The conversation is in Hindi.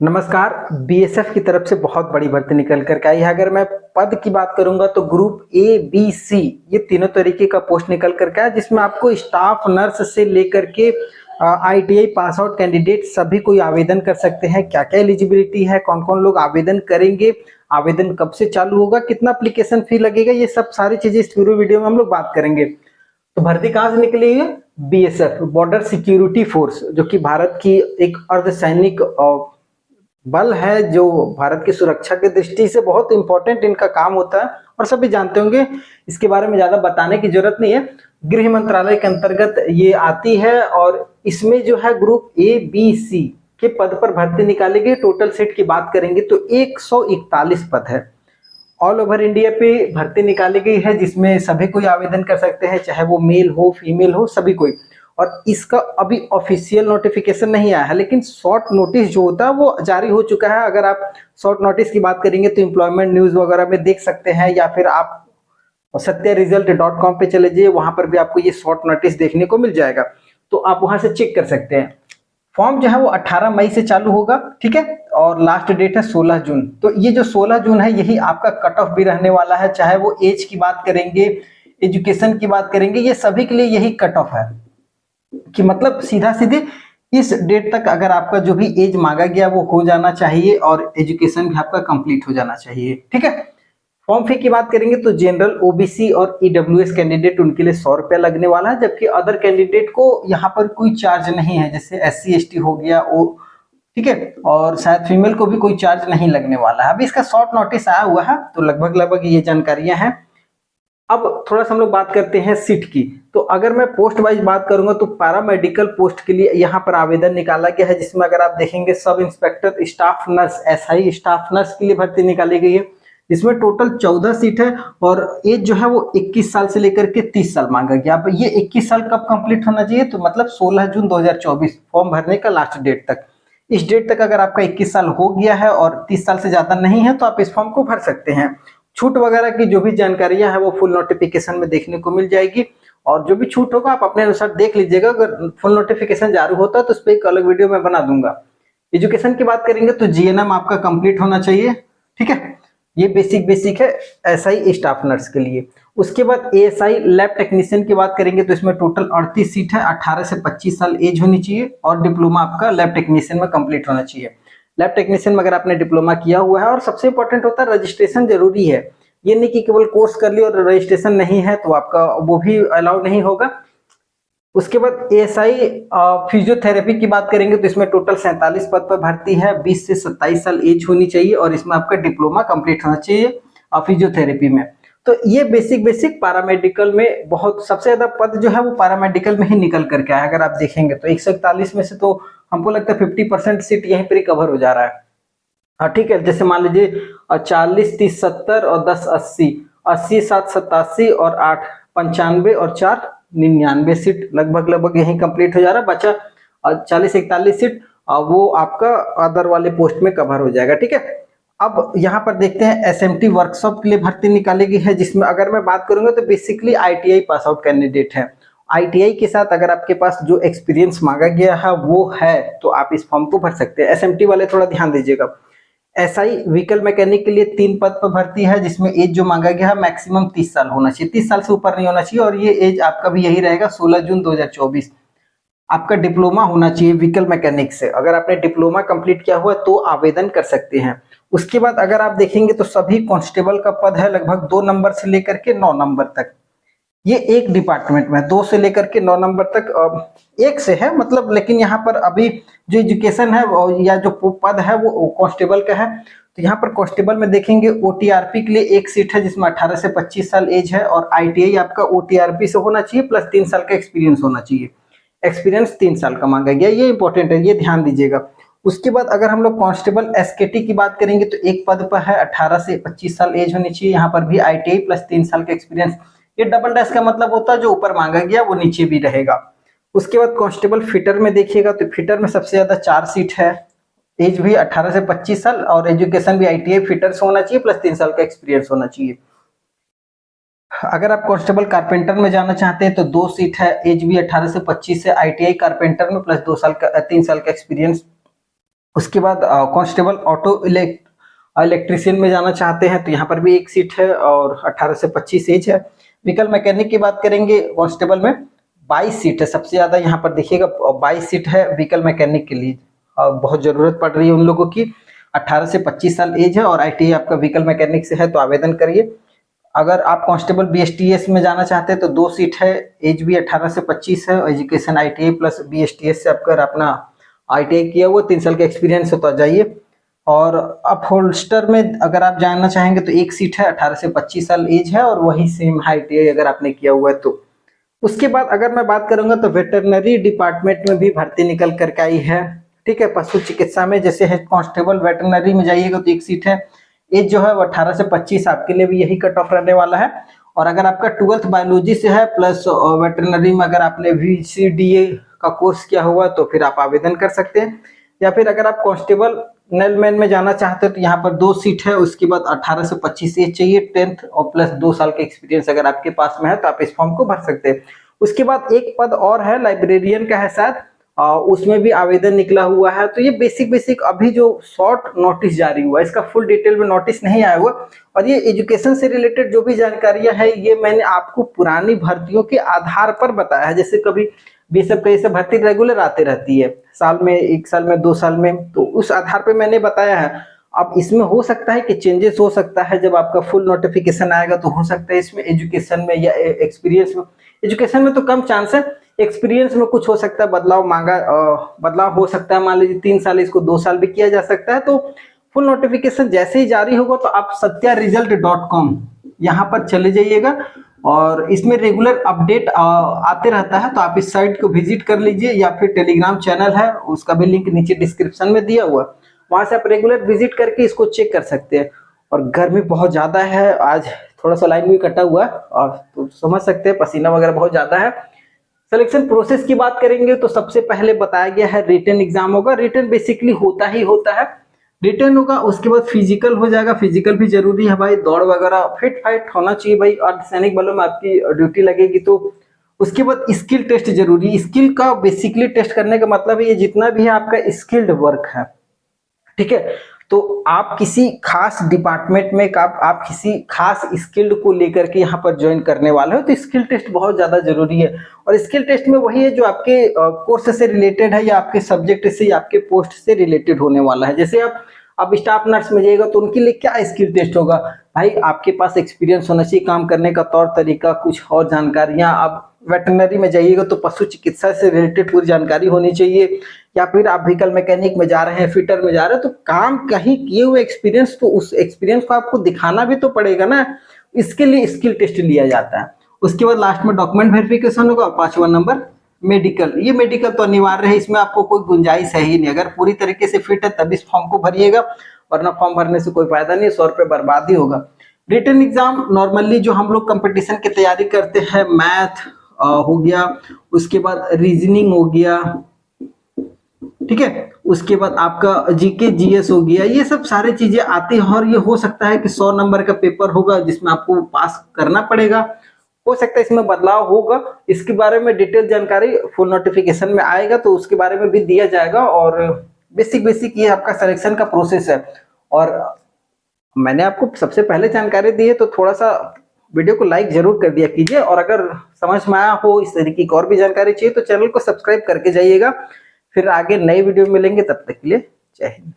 नमस्कार। बीएसएफ की तरफ से बहुत बड़ी भर्ती निकल कर के आई है। अगर मैं पद की बात करूंगा तो ग्रुप ए बी सी ये तीनों तरीके का पोस्ट निकल कर के आया, जिसमें आपको स्टाफ नर्स से लेकर के आईटीआई पास आउट कैंडिडेट सभी कोई आवेदन कर सकते हैं। क्या क्या एलिजिबिलिटी है, कौन कौन लोग आवेदन करेंगे, आवेदन कब से चालू होगा, कितना एप्लीकेशन फी लगेगा, ये सब सारी चीजें इस पूरे वीडियो में हम लोग बात करेंगे। तो भर्ती कहाँ से निकली है? बीएसएफ, बॉर्डर सिक्योरिटी फोर्स, जो कि भारत की एक अर्धसैनिक बल है, जो भारत की सुरक्षा की दृष्टि से बहुत इंपॉर्टेंट इनका काम होता है और सभी जानते होंगे। इसके बारे में ज्यादा बताने की जरूरत नहीं है। गृह मंत्रालय के अंतर्गत ये आती है और इसमें जो है ग्रुप ए बी सी के पद पर भर्ती निकाली गई। टोटल सीट की बात करेंगे तो 141 पद है। ऑल ओवर इंडिया पे भर्ती निकाली गई है, जिसमें सभी कोई आवेदन कर सकते हैं, चाहे वो मेल हो फीमेल हो, सभी कोई। और इसका अभी ऑफिशियल नोटिफिकेशन नहीं आया है, लेकिन शॉर्ट नोटिस जो होता है वो जारी हो चुका है। अगर आप शॉर्ट नोटिस की बात करेंगे तो एम्प्लॉयमेंट न्यूज वगैरह में देख सकते हैं, या फिर आप satyaresult.com पे चले जाइए, वहां पर भी आपको ये शॉर्ट नोटिस देखने को मिल जाएगा, तो आप वहां से चेक कर सकते हैं। फॉर्म जो है वो 18 मई से चालू होगा, ठीक है, और लास्ट डेट है 16 जून। तो ये जो 16 जून है यही आपका कट ऑफ भी रहने वाला है। चाहे वो एज की बात करेंगे, एजुकेशन की बात करेंगे, ये सभी के लिए यही कट ऑफ है कि मतलब सीधा सीधे इस डेट तक अगर आपका जो भी एज मांगा गया वो हो जाना चाहिए और एजुकेशन भी आपका कंप्लीट हो जाना चाहिए, ठीक है। फॉर्म फी की बात करेंगे तो जनरल, ओबीसी और ईडब्ल्यूएस कैंडिडेट उनके लिए 100 रुपया लगने वाला है, जबकि अदर कैंडिडेट को यहाँ पर कोई चार्ज नहीं है, जैसे एससी एसटी हो गया वो, ठीक है, और शायद फीमेल को भी कोई चार्ज नहीं लगने वाला है। अभी इसका शॉर्ट नोटिस आया हुआ है, तो लगभग ये जानकारियां हैं। अब थोड़ा सा हम लोग बात करते हैं सीट की। तो अगर मैं पोस्ट वाइज बात करूंगा तो पैरामेडिकल पोस्ट के लिए यहाँ पर आवेदन निकाला गया है, जिसमें अगर आप देखेंगे sub inspector staff nurse, SI staff nurse के लिए भर्ती निकाली गई है। इसमें टोटल 14 सीट है और एज जो है वो 21 साल से लेकर के 30 साल मांगा गया। अब ये 21 साल कब कंप्लीट होना चाहिए? तो मतलब 16 जून 2024 फॉर्म भरने का लास्ट डेट तक। इस डेट तक अगर आपका 21 साल हो गया है और 30 साल से ज्यादा नहीं है तो आप इस फॉर्म को भर सकते हैं। छूट वगैरह की जो भी जानकारियां है वो फुल नोटिफिकेशन में देखने को मिल जाएगी, और जो भी छूट होगा आप अपने अनुसार देख लीजिएगा। अगर फुल नोटिफिकेशन जारी होता है तो उस पर एक अलग वीडियो में बना दूंगा। एजुकेशन की बात करेंगे तो जीएनएम आपका कंप्लीट होना चाहिए, ठीक है, ये बेसिक है एसआई स्टाफ नर्स के लिए। उसके बाद एएसआई लैब टेक्नीशियन की बात करेंगे तो इसमें टोटल 38 सीट है। 18 से 25 साल एज होनी चाहिए और डिप्लोमा आपका लैब टेक्नीशियन में कंप्लीट होना चाहिए। लैब टेक्नीशियन में अगर आपने डिप्लोमा किया हुआ है, और सबसे इंपॉर्टेंट होता है रजिस्ट्रेशन जरूरी है। ये नहीं कि केवल कोर्स कर लिया और रजिस्ट्रेशन नहीं है तो आपका वो भी अलाउ नहीं होगा। उसके बाद एएसआई फिजियोथेरेपी की बात करेंगे तो इसमें टोटल 47 पद पर भर्ती है। 20 से 27 साल एज होनी चाहिए और इसमें आपका डिप्लोमा कंप्लीट होना चाहिए फिजियोथेरेपी में। तो ये बेसिक पैरामेडिकल में बहुत सबसे ज्यादा पद जो है वो पैरामेडिकल में ही निकल करके आया। अगर आप देखेंगे तो 141 में से तो हमको लगता है 50% सीट यहीं पर ही कवर हो जा रहा है। हाँ ठीक है, जैसे मान लीजिए 40, 30, 70 और 10, 80, 80, 7, 87 और 8, 95 और 4, 99 सीट लगभग यही कंप्लीट हो जा रहा है। बचा 40, 41 सीट वो आपका अदर वाले पोस्ट में कवर हो जाएगा, ठीक है। अब यहाँ पर देखते हैं एसएमटी वर्कशॉप के लिए भर्ती निकाली गई है, जिसमें अगर मैं बात करूंगा तो basically ITI pass out candidate है। आईटीआई के साथ अगर आपके पास जो एक्सपीरियंस मांगा गया है वो है तो आप इस फॉर्म को भर सकते हैं। एसएमटी वाले थोड़ा ध्यान दीजिएगा। एसआई व्हीकल मैकेनिक के लिए 3 पद पर भर्ती है, जिसमें एज जो मांगा गया है मैक्सिमम 30 साल होना चाहिए, 30 साल से ऊपर नहीं होना चाहिए, और ये एज आपका भी यही रहेगा 16 जून 2024। आपका डिप्लोमा होना चाहिए व्हीकल मैकेनिक से। अगर आपने डिप्लोमा कंप्लीट किया हुआ तो आवेदन कर सकते हैं। उसके बाद अगर आप देखेंगे तो सभी कांस्टेबल का पद है लगभग 2 नंबर से लेकर के 9 नंबर तक। ये एक डिपार्टमेंट में 2 से लेकर के 9 नंबर तक एक से है मतलब, लेकिन यहाँ पर अभी जो एजुकेशन है या जो पद है वो कांस्टेबल का है। तो यहाँ पर कांस्टेबल में देखेंगे ओटीआरपी के लिए 1 सीट है, जिसमें 18 से 25 साल एज है, और आईटीआई आपका ओटीआरपी से होना चाहिए प्लस 3 साल का एक्सपीरियंस होना चाहिए। एक्सपीरियंस 3 साल का मांगा गया, ये इंपॉर्टेंट है, ये ध्यान दीजिएगा। उसके बाद अगर हम लोग कांस्टेबल एसकेटी की बात करेंगे तो एक पद पर है, 18 से 25 साल एज होनी चाहिए। यहाँ पर भी आईटीआई प्लस 3 साल का एक्सपीरियंस। ये डबल डैश का मतलब होता है जो ऊपर मांगा गया वो नीचे भी रहेगा। उसके बाद कांस्टेबल फिटर में देखिएगा तो फिटर में सबसे ज्यादा 4 सीट है। एज भी 18 से 25 साल और एजुकेशन भी आईटीआई फिटर से होना चाहिए प्लस 3 साल का एक्सपीरियंस होना चाहिए। अगर आप कांस्टेबल कारपेंटर में जाना चाहते हैं तो 2 सीट है, एज भी 18 से 25 से, आईटीआई कारपेंटर में प्लस 3 साल का एक्सपीरियंस। उसके बाद कांस्टेबल ऑटो इलेक्ट्रिशियन में जाना चाहते हैं तो यहाँ पर भी एक सीट है और 18 से 25 एज है। व्हीकल मैकेनिक की बात करेंगे कांस्टेबल में 22 सीट है, सबसे ज्यादा यहाँ पर देखिएगा 22 सीट है व्हीकल मैकेनिक के लिए। बहुत जरूरत पड़ रही है उन लोगों की। 18 से 25 साल एज है और आईटीआई आपका व्हीकल मैकेनिक से है तो आवेदन करिए। अगर आप कांस्टेबल बीएसटीएस में जाना चाहते हैं तो 2 सीट है, एज भी 18 से 25 है, एजुकेशन आईटीआई प्लस बीएसटीएस से आपका अपना आईटीआई किया हुआ 3 साल का एक्सपीरियंस हो तो जाइए। और अप होल्स्टर में अगर आप जानना चाहेंगे तो 1 सीट है, 18 से 25 साल एज है और वही सेम आईटीआई अगर आपने किया हुआ है तो। उसके बाद अगर मैं बात करूंगा तो वेटरनरी डिपार्टमेंट में भी भर्ती निकल करके आई है। ठीक है, पशु चिकित्सा में जैसे है कांस्टेबल वेटरनरी में जाइएगा तो 1 सीट है, एज जो है वो 18 से 25, आपके लिए भी यही कट ऑफ रहने वाला है। और अगर आपका 12th बायोलॉजी से है प्लस वेटरनरी में अगर आपने VCDA का कोर्स किया हुआ तो फिर आप आवेदन कर सकते हैं। या फिर अगर आप कांस्टेबल नेलमैन में जाना चाहते हैं तो यहाँ पर 2 सीट है, उसके बाद 18 से 25 एज चाहिए, 10th और प्लस 2 साल का एक्सपीरियंस अगर आपके पास में है तो आप इस फॉर्म को भर सकते हैं। उसके बाद एक पद और है लाइब्रेरियन का है शायद, उसमें भी आवेदन निकला हुआ है। तो ये बेसिक अभी जो शॉर्ट नोटिस जारी हुआ है, इसका फुल डिटेल में नोटिस नहीं आया हुआ। और ये एजुकेशन से रिलेटेड जो भी जानकारियां है ये मैंने आपको पुरानी भर्तियों के आधार पर बताया है। जैसे कभी बीएसएफ कहीं से भर्ती रेगुलर आते रहती है, साल में 1 साल में 2 साल में, तो उस आधार पर मैंने बताया है। अब इसमें हो सकता है कि चेंजेस हो सकता है, जब आपका फुल नोटिफिकेशन आएगा तो हो सकता है इसमें एजुकेशन में या एक्सपीरियंस में, एजुकेशन में तो कम चांस है, एक्सपीरियंस में कुछ हो सकता है बदलाव हो सकता है। मान लीजिए 3 साल इसको 2 साल भी किया जा सकता है। तो फुल नोटिफिकेशन जैसे ही जारी होगा तो आप satyaresult.com यहाँ पर चले जाइएगा और इसमें रेगुलर अपडेट आते रहता है, तो आप इस साइट को विजिट कर लीजिए या फिर टेलीग्राम चैनल है उसका भी लिंक नीचे डिस्क्रिप्शन में दिया हुआ, वहां से आप रेगुलर विजिट करके इसको चेक कर सकते हैं। और गर्मी बहुत ज्यादा है, आज थोड़ा सा लाइन भी कटा हुआ है और तो समझ सकते हैं पसीना वगैरह बहुत ज्यादा है। सिलेक्शन प्रोसेस की बात करेंगे तो सबसे पहले बताया गया है रिटन एग्जाम होगा। रिटन बेसिकली होता है, रिटन होगा, उसके बाद फिजिकल हो जाएगा। फिजिकल भी जरूरी है भाई, दौड़ वगैरह फिट फाइट होना चाहिए भाई, अर्धसैनिक बलों में आपकी ड्यूटी लगेगी तो। उसके बाद स्किल टेस्ट जरूरी, स्किल का बेसिकली टेस्ट करने का मतलब है ये जितना भी है आपका स्किल्ड वर्क है। ठीक है, तो आप किसी खास डिपार्टमेंट में आप किसी खास स्किल्ड को लेकर के यहाँ पर ज्वाइन करने वाले हो तो स्किल टेस्ट बहुत ज्यादा जरूरी है। और स्किल टेस्ट में वही है जो आपके कोर्स से रिलेटेड है या आपके सब्जेक्ट से या आपके पोस्ट से रिलेटेड होने वाला है। जैसे आप स्टाफ नर्स में जाइएगा तो उनके लिए क्या स्किल टेस्ट होगा भाई, आपके पास एक्सपीरियंस होना चाहिए, काम करने का तौर तरीका, कुछ और जानकारियां। आप वेटरनरी में जाइएगा तो पशु चिकित्सा से रिलेटेड पूरी जानकारी होनी चाहिए। या फिर आप व्हीकल मैकेनिक में जा रहे हैं, फिटर में जा रहे हैं, तो काम कहीं किए हुए एक्सपीरियंस, तो उस एक्सपीरियंस को आपको दिखाना भी तो पड़ेगा ना, इसके लिए स्किल टेस्ट लिया जाता है। उसके बाद लास्ट में डॉक्यूमेंट वेरिफिकेशन होगा और 5वां नंबर मेडिकल। ये मेडिकल तो अनिवार्य है, इसमें आपको कोई गुंजाइश है ही नहीं। अगर पूरी तरीके से फिट है तब इस फॉर्म को भरिएगा, वरना फॉर्म भरने से कोई फायदा नहीं, 100 रुपये बर्बाद ही होगा। रिटन एग्जाम नॉर्मली जो हम लोग कंपटीशन की तैयारी करते हैं, मैथ हो गया, उसके बाद रीजनिंग हो गया, ठीक है, उसके बाद आपका जीके जीएस हो गया, ये सब सारी चीजें आती हैं। और ये हो सकता है कि 100 नंबर का पेपर होगा जिसमें आपको पास करना पड़ेगा। हो सकता है इसमें बदलाव होगा, इसके बारे में डिटेल जानकारी फुल नोटिफिकेशन में आएगा तो उसके बारे में भी दिया जाएगा। और बेसिक ये आपका सिलेक्शन का प्रोसेस है। और मैंने आपको सबसे पहले जानकारी दी है तो थोड़ा सा वीडियो को लाइक जरूर कर दिया कीजिए। और अगर समझ में आया हो, इस तरीके की और भी जानकारी चाहिए तो चैनल को सब्सक्राइब करके जाइएगा। फिर आगे नई वीडियो मिलेंगे, तब तक के लिए जय हिंद।